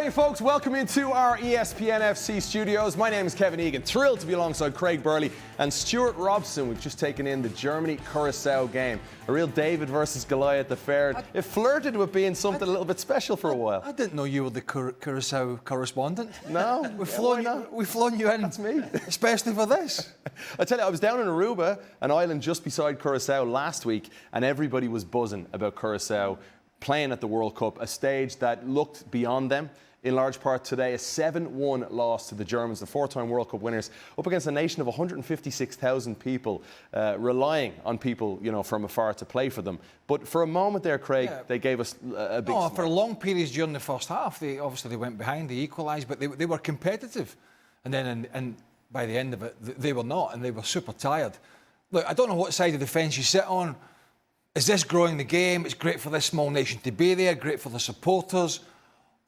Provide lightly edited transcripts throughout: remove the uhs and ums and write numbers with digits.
morning, folks. Welcome into our ESPN FC studios. My name is Kevin Egan. Thrilled to be alongside Craig Burley and Stewart Robson. We've just taken in the Germany-Curaçao game. A real David versus Goliath affair. It flirted with being something a little bit special for a while. I didn't know you were the Curaçao correspondent. No? We've flown you in. That's me. Especially for this. I tell you, I was down in Aruba, an island just beside Curaçao last week, and everybody was buzzing about Curaçao playing at the World Cup, a stage that looked beyond them. In large part today, a 7-1 loss to the Germans, the four-time World Cup winners, up against a nation of 156,000 people, relying on people, you know, from afar to play for them. But for a moment there, Craig, they gave us a big smile. For long periods during the first half, they went behind, they equalised, but they were competitive. And then and by the end of it, they were not, and they were super tired. Look, I don't know what side of the fence you sit on. Is this growing the game? It's great for this small nation to be there, great for the supporters.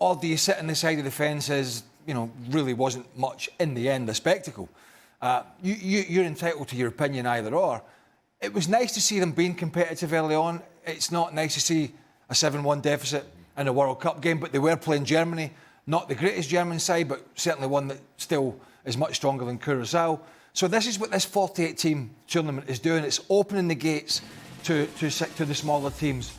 Or do you sit on the side of the fence as, you know, really wasn't much in the end a spectacle? You're entitled to your opinion either or. It was nice to see them being competitive early on. It's not nice to see a 7-1 deficit in a World Cup game, but they were playing Germany. Not the greatest German side, but certainly one that still is much stronger than Curaçao. So this is what this 48-team tournament is doing. It's opening the gates to the smaller teams.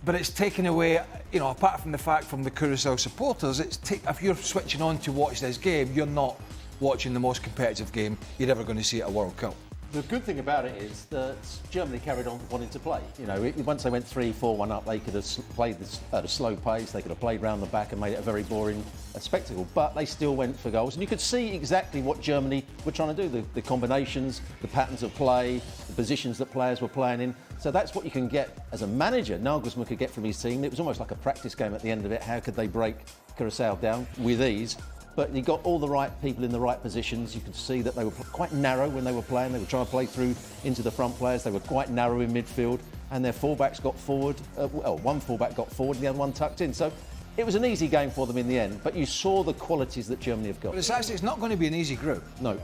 But it's taken away, you know, apart from the fact from the Curaçao supporters, if you're switching on to watch this game, you're not watching the most competitive game you're ever going to see at a World Cup. The good thing about it is that Germany carried on wanting to play. You know, once they went 3-4-1 up, they could have played this at a slow pace. They could have played round the back and made it a very boring spectacle. But they still went for goals. And you could see exactly what Germany were trying to do. The combinations, the patterns of play, the positions that players were playing in. So that's what you can get as a manager. Nagelsmann could get from his team. It was almost like a practice game at the end of it. How could they break Curaçao down with ease? But he got all the right people in the right positions. You could see that they were quite narrow when they were playing. They were trying to play through into the front players. They were quite narrow in midfield. And their fullbacks got forward. One fullback got forward and the other one tucked in. So it was an easy game for them in the end. But you saw the qualities that Germany have got. But it's not going to be an easy group. No.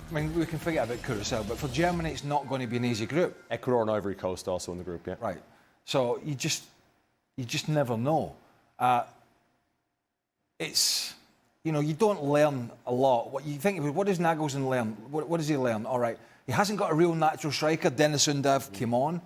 I mean, we can forget about Curaçao, but for Germany, it's not going to be an easy group. Ecuador and Ivory Coast also in the group, yeah. Right. So you just never know. You know, you don't learn a lot. What you think, what does Nagelsmann learn? What does he learn? All right, he hasn't got a real natural striker. Dennis Undav came on.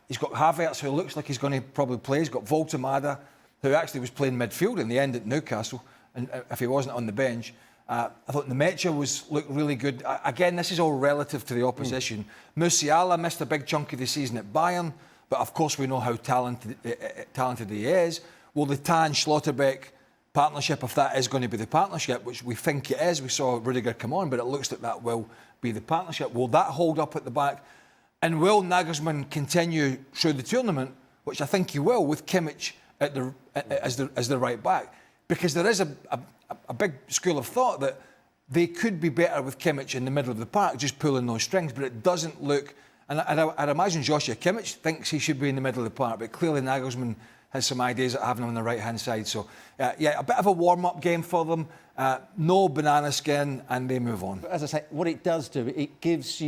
He's got Havertz, who looks like he's going to probably play. He's got Voltemada, who actually was playing midfield in the end at Newcastle, and if he wasn't on the bench. I thought Nemecha looked really good. Again, this is all relative to the opposition. Musiala missed a big chunk of the season at Bayern, but of course we know how talented he is. Will the Tan-Schlotterbeck partnership, if that is going to be the partnership, which we think it is, we saw Rudiger come on, but it looks like that will be the partnership. Will that hold up at the back? And will Nagelsmann continue through the tournament, which I think he will, with Kimmich as the right back? Because there is a big school of thought that they could be better with Kimmich in the middle of the park, just pulling those strings, but it doesn't look... And I'd imagine Joshua Kimmich thinks he should be in the middle of the park, but clearly Nagelsmann has some ideas of having him on the right-hand side. So, a bit of a warm-up game for them. No banana skin, and they move on. But as I say, what it does do, it gives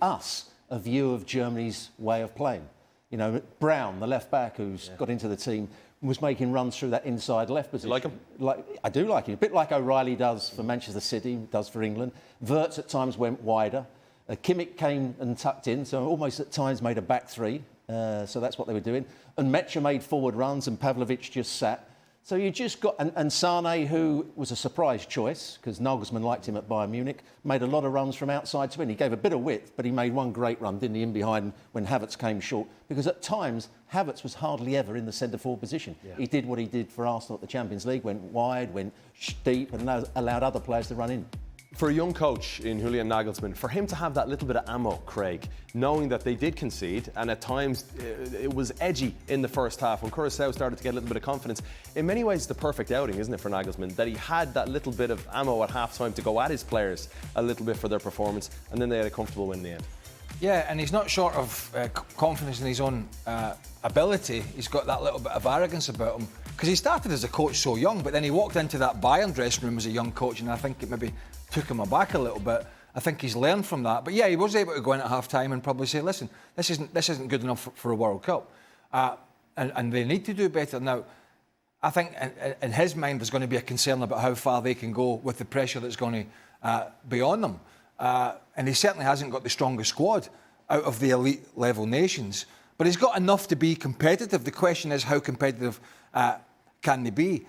us a view of Germany's way of playing. You know, Brown, the left-back who's got into the team, was making runs through that inside left position. You like him? I do like him. A bit like O'Reilly does for Manchester City, does for England. Wirtz at times went wider. Kimmich came and tucked in, so almost at times made a back three. So that's what they were doing. And Mecha made forward runs and Pavlovic just sat. So you just got... And Sane, who was a surprise choice, because Nagelsmann liked him at Bayern Munich, made a lot of runs from outside to in. He gave a bit of width, but he made one great run, didn't he, in behind when Havertz came short. Because at times, Havertz was hardly ever in the centre-forward position. Yeah. He did what he did for Arsenal at the Champions League, went wide, went deep, and allowed other players to run in. For a young coach in Julian Nagelsmann, for him to have that little bit of ammo, Craig, knowing that they did concede, and at times it was edgy in the first half when Curaçao started to get a little bit of confidence, in many ways the perfect outing, isn't it, for Nagelsmann, that he had that little bit of ammo at half-time to go at his players a little bit for their performance, and then they had a comfortable win in the end. Yeah, and he's not short of confidence in his own ability. He's got that little bit of arrogance about him. Because he started as a coach so young, but then he walked into that Bayern dressing room as a young coach, and I think it maybe took him aback a little bit. I think he's learned from that. But yeah, he was able to go in at half-time and probably say, listen, this isn't good enough for a World Cup. And they need to do better. Now, I think in his mind there's going to be a concern about how far they can go with the pressure that's going to be on them. And he certainly hasn't got the strongest squad out of the elite level nations. But he's got enough to be competitive. The question is, how competitive can they be?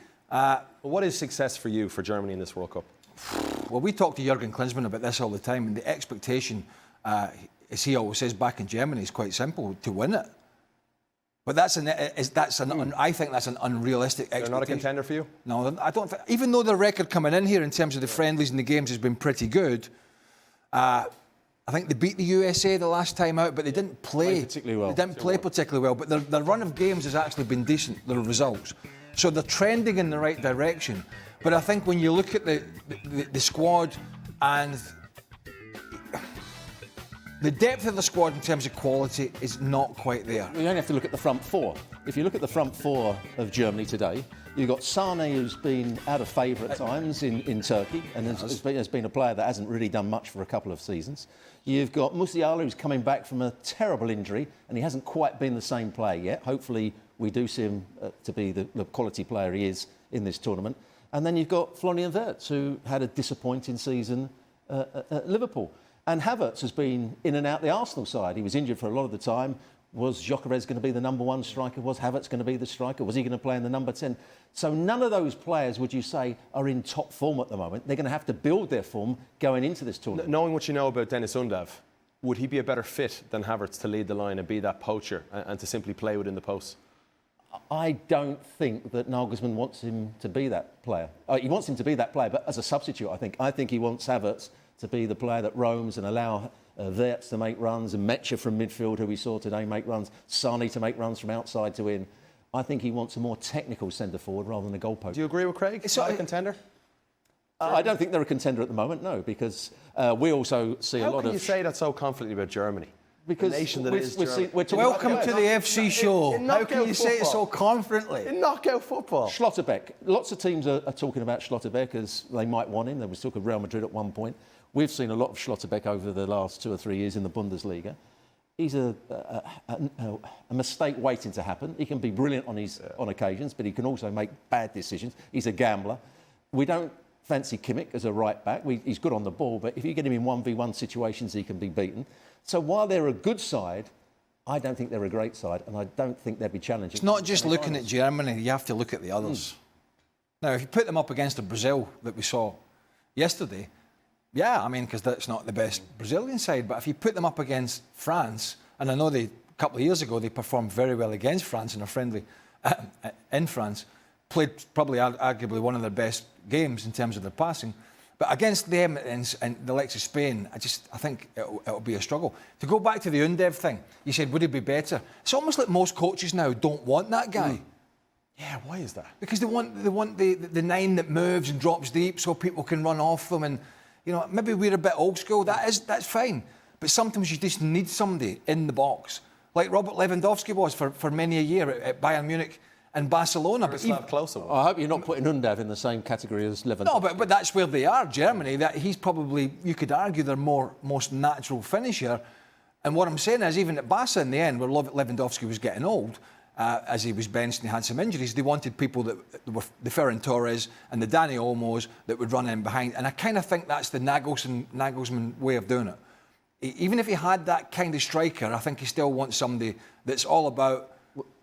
What is success for you, for Germany in this World Cup? Well, we talk to Jurgen Klinsmann about this all the time, and the expectation, as he always says, back in Germany is quite simple: to win it. But I think that's an unrealistic expectation. They're not a contender for you? No, I don't. Even though the record coming in here in terms of the friendlies and the games has been pretty good, I think they beat the USA the last time out, but they didn't play particularly well. They didn't play particularly well, but their run of games has actually been decent, their results. So they're trending in the right direction. But I think when you look at the squad and the depth of the squad in terms of quality is not quite there. You only have to look at the front four. If you look at the front four of Germany today, you've got Sane, who's been out of favour at times in Turkey, and has been a player that hasn't really done much for a couple of seasons. You've got Musiala, who's coming back from a terrible injury, and he hasn't quite been the same player yet. Hopefully, we do see him to be the quality player he is in this tournament. And then you've got Florian Wirtz, who had a disappointing season at Liverpool. And Havertz has been in and out the Arsenal side. He was injured for a lot of the time. Was Gyökeres going to be the number one striker? Was Havertz going to be the striker? Was he going to play in the number 10? So none of those players, would you say, are in top form at the moment. They're going to have to build their form going into this tournament. Knowing what you know about Dennis Undav, would he be a better fit than Havertz to lead the line and be that poacher and to simply play within the posts? I don't think that Nagelsmann wants him to be that player. He wants him to be that player, but as a substitute, I think. I think he wants Havertz to be the player that roams and allow Wirtz to make runs, and Mecha from midfield, who we saw today, make runs, Sane to make runs from outside to in. I think he wants a more technical centre-forward rather than a goalpost. Do you agree with Craig? It's not a contender? I don't think they're a contender at the moment, no, because we also see a lot of... How can you say that so confidently about Germany? Because the nation that is Germany. Welcome to the FC show. How can you say it so confidently? In knockout football. Schlotterbeck. Lots of teams are talking about Schlotterbeck as they might want him. There was talk of Real Madrid at one point. We've seen a lot of Schlotterbeck over the last 2 or 3 years in the Bundesliga. He's a mistake waiting to happen. He can be brilliant on occasions, but he can also make bad decisions. He's a gambler. We don't fancy Kimmich as a right back. He's good on the ball, but if you get him in 1v1 situations, he can be beaten. So while they're a good side, I don't think they're a great side, and I don't think they'll be challenging. It's not just looking at Germany, you have to look at the others. Now, if you put them up against the Brazil that we saw yesterday, yeah, I mean, because that's not the best Brazilian side, but if you put them up against France, and I know a couple of years ago they performed very well against France in a friendly in France, played probably arguably one of their best games in terms of their passing. But against them and the likes of Spain, I think it'll be a struggle. To go back to the Undev thing, you said, would he be better? It's almost like most coaches now don't want that guy. Yeah, why is that? Because they want the nine that moves and drops deep so people can run off them. And, you know, maybe we're a bit old school. That's fine. But sometimes you just need somebody in the box. Like Robert Lewandowski was for many a year at Bayern Munich and Barcelona. But even closer. I hope you're not putting Undav in the same category as Lewandowski. No, but that's where they are, Germany. That he's probably, you could argue, their most natural finisher. And what I'm saying is, even at Barca in the end, where Lewandowski was getting old, as he was benched and he had some injuries, they wanted people that were the Ferran Torres and the Dani Olmos that would run in behind. And I kind of think that's the Nagelsmann way of doing it. Even if he had that kind of striker, I think he still wants somebody that's all about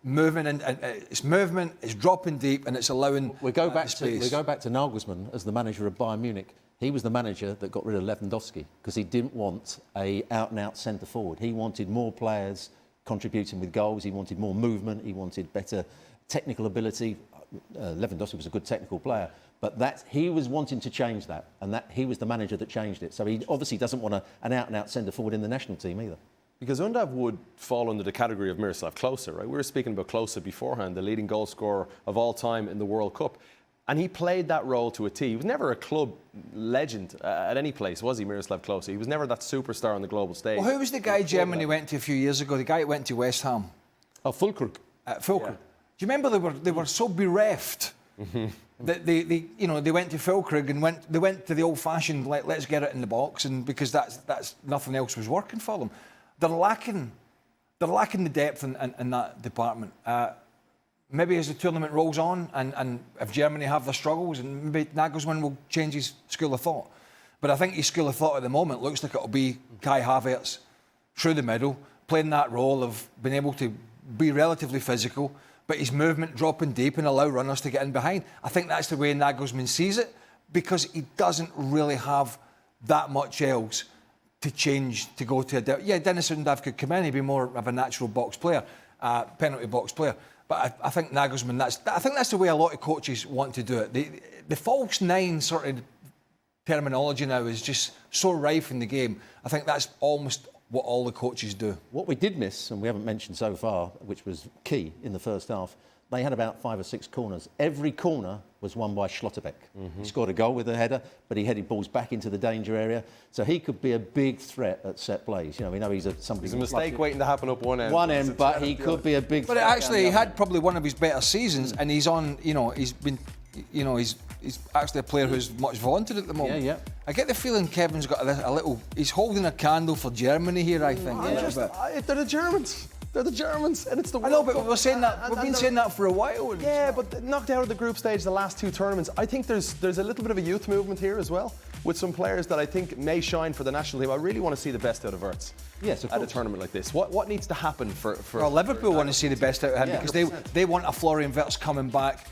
moving, and it's movement, it's dropping deep, and it's allowing we go back space. to Nagelsmann as the manager of Bayern Munich. He was the manager that got rid of Lewandowski because he didn't want a out-and-out centre forward. He wanted more players contributing with goals. He wanted more movement. He wanted better technical ability. Lewandowski was a good technical player, but he was wanting to change that, and he was the manager that changed it. So he obviously doesn't want an out-and-out centre forward in the national team either. Because Undav would fall under the category of Miroslav Klose, right? We were speaking about Klose beforehand, the leading goal scorer of all time in the World Cup. And he played that role to a T. He was never a club legend at any place, was he, Miroslav Klose? He was never that superstar on the global stage. Well, who was the guy Germany went to a few years ago? The guy that went to West Ham? Oh, Füllkrug. Füllkrug. Yeah. Do you remember they were so bereft that they went to Füllkrug and they went to the old-fashioned let's get it in the box, and because that's nothing else was working for them. They're lacking the depth in that department. maybe as the tournament rolls on and if Germany have their struggles, and maybe Nagelsmann will change his school of thought. But I think his school of thought at the moment looks like it'll be Kai Havertz through the middle, playing that role of being able to be relatively physical, but his movement dropping deep and allow runners to get in behind. I think that's the way Nagelsmann sees it, because he doesn't really have that much else to change, to go to Dennis Undav could come in, he'd be more of a natural box player, penalty box player. But I think Nagelsmann, I think that's the way a lot of coaches want to do it. The false nine sort of terminology now is just so rife in the game. I think that's almost what all the coaches do. What we did miss, and we haven't mentioned so far, which was key in the first half, they had about 5 or 6 corners. Every corner was won by Schlotterbeck. He scored a goal with a header, but he headed balls back into the danger area. So he could be a big threat at set plays. You know, we know he's a mistake waiting to happen up one end. One end, but he could be a big threat. But actually, he had probably one of his better seasons, and he's on, he's been, he's actually a player who's much vaunted at the moment. Yeah. I get the feeling Kevin's got a little, he's holding a candle for Germany here, I think. They're the Germans. They're the Germans, and it's the World I know, but Cup. we're saying that. We've been saying that for a while. Yeah, but knocked out of the group stage the last 2 tournaments. I think there's a little bit of a youth movement here as well, with some players that I think may shine for the national team. I really want to see the best out of Wirtz. Yes, of at course. a tournament like this. What needs to happen for Well, Liverpool want to see the best out of him, because 100%. they want a Florian Wirtz coming back.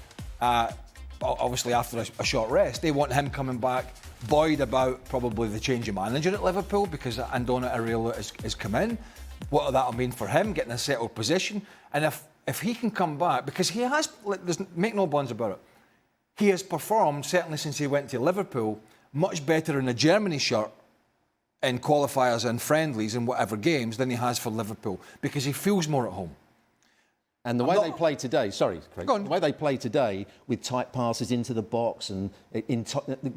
Obviously, after a short rest, they want him coming back, buoyed about probably the change of manager at Liverpool, because Andona Areola has come in. What that'll mean for him, getting a settled position. And if he can come back, because he has, make no bonds about it, he has performed, certainly since he went to Liverpool, much better in a Germany shirt in qualifiers and friendlies and whatever games than he has for Liverpool, because he feels more at home. And the way they play today, sorry, Craig, the way they play today with tight passes into the box and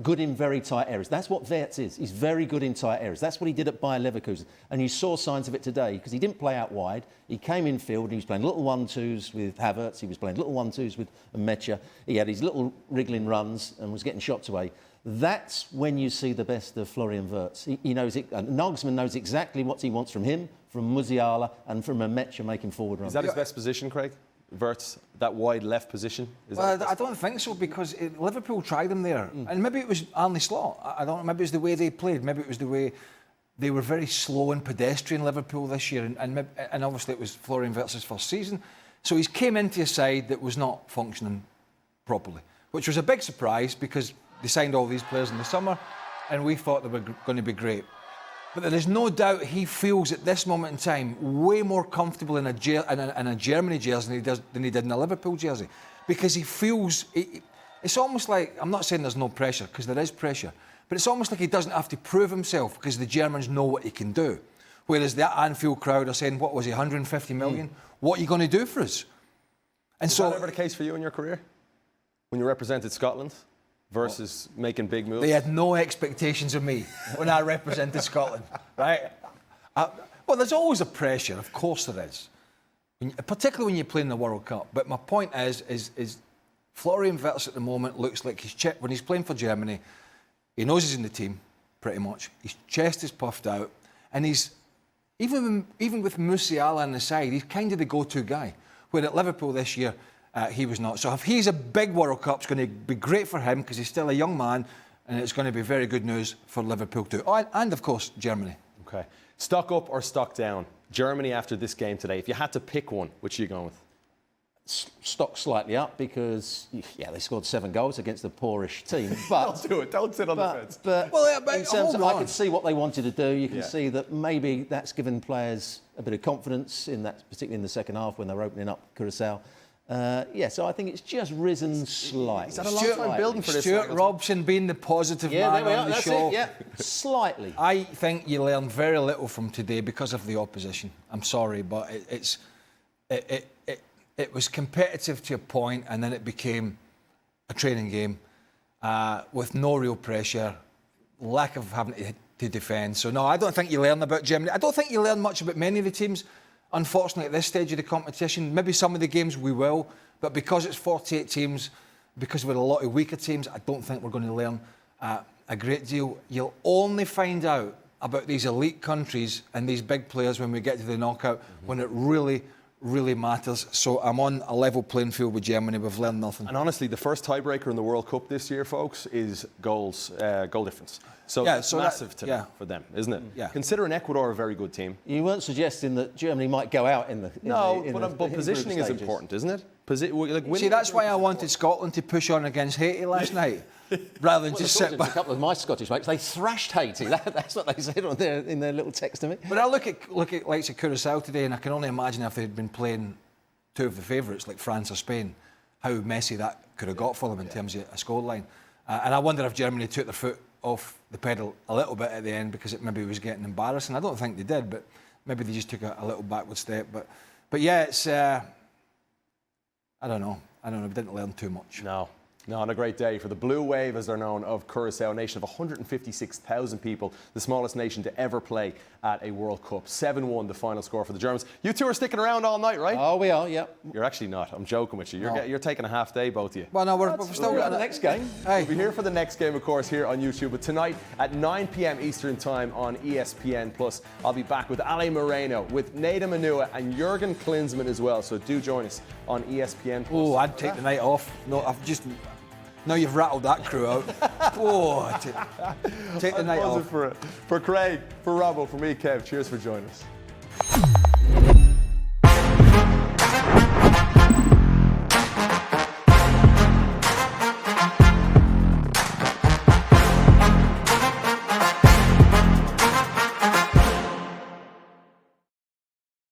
good in very tight areas, that's what Wirtz is. He's very good in tight areas. That's what he did at Bayer Leverkusen. And you saw signs of it today, because he didn't play out wide. He came in field and he was playing little 1-2s with Havertz. He was playing little 1-2s with Mecha. He had his little wriggling runs and was getting shots away. That's when you see the best of Florian Wirtz. He knows it. Nagelsmann knows exactly what he wants from him, from Musiala, and from a Mecha making forward runs. Is that his best position, Craig? Wirtz, that wide left position? I don't think so, because Liverpool tried him there. And maybe it was Arne Slot. I don't know. Maybe it was the way they played. Maybe it was the way they were very slow and pedestrian, Liverpool, this year. And obviously it was Florian Wirtz's first season. So he came into a side that was not functioning properly, which was a big surprise, because they signed all these players in the summer and we thought they were going to be great. But there is no doubt he feels at this moment in time way more comfortable in a Germany jersey than he did in a Liverpool jersey, because he feels it's almost like, I'm not saying there's no pressure, because there is pressure, but it's almost like he doesn't have to prove himself, because the Germans know what he can do. Whereas the Anfield crowd are saying, what was he, 150 million? What are you going to do for us? And Is that ever the case for you in your career, when you represented Scotland versus making big moves? They had no expectations of me when I represented Scotland, right? Well, there's always a pressure, of course there is, particularly when you play in the World Cup. But my point is Florian Wirtz at the moment looks like when he's playing for Germany, he knows he's in the team, pretty much. His chest is puffed out, and he's even with Musiala on the side, he's kind of the go-to guy. Where at Liverpool this year, he was not. So if he's a big World Cup, it's going to be great for him, because he's still a young man, and it's going to be very good news for Liverpool too. Oh, and of course, Germany. Okay. Stock up or stock down? Germany after this game today. If you had to pick one, which are you going with? Stock slightly up, because they scored 7 goals against a poorish team. But Don't do it. Don't sit on the fence. But in terms of, hold I on. could see what they wanted to do. You can see that maybe that's given players a bit of confidence in that, particularly in the second half when they were opening up Curaçao. So I think it's just risen slightly. Is that a long time building for this? Stewart Robson being the positive man there we on are. the That's show. it. Yeah, slightly. I think you learn very little from today because of the opposition. I'm sorry, but it was competitive to a point, and then it became a training game with no real pressure, lack of having to defend. So no, I don't think you learn about Germany. I don't think you learn much about many of the teams. Unfortunately, at this stage of the competition, maybe some of the games we will, but because it's 48 teams, because we're a lot of weaker teams, I don't think we're going to learn a great deal. You'll only find out about these elite countries and these big players when we get to the knockout, when it really, really matters. So I'm on a level playing field with Germany. We've learned nothing. And honestly, the first tiebreaker in the World Cup this year, folks, is goal difference. So it's massive for them, isn't it? Yeah. Considering Ecuador a very good team. You weren't suggesting that Germany might go out in the but positioning is important, isn't it? See, that's why I wanted Scotland to push on against Haiti last night, rather than just sit back. A couple of my Scottish mates, they thrashed Haiti. That's what they said in their little text to me. But I look at likes of Curaçao today, and I can only imagine if they'd been playing two of the favourites like France or Spain, how messy that could have got for them in terms of a scoreline. And I wonder if Germany took their foot off the pedal a little bit at the end because it maybe was getting embarrassing. I don't think they did, but maybe they just took a little backward step. But yeah, it's I don't know. We didn't learn too much. No, on a great day for the Blue Wave, as they're known, of Curaçao, a nation of 156,000 people, the smallest nation to ever play at a World Cup. 7-1, the final score for the Germans. You two are sticking around all night, right? Oh, we are, yep. You're actually not. I'm joking with you. You're taking a half day, both of you. Well, no, we're still got the next game. Hey. We'll be here for the next game, of course, here on YouTube. But tonight at 9 p.m. Eastern Time on ESPN+, I'll be back with Ale Moreno, with Neda Manua and Jurgen Klinsmann as well. So do join us on ESPN+. Oh, I'd take the night off. No, I've just... Now you've rattled that crew out. Take the night off. For Craig, for Robbo, for me, Kev, cheers for joining us.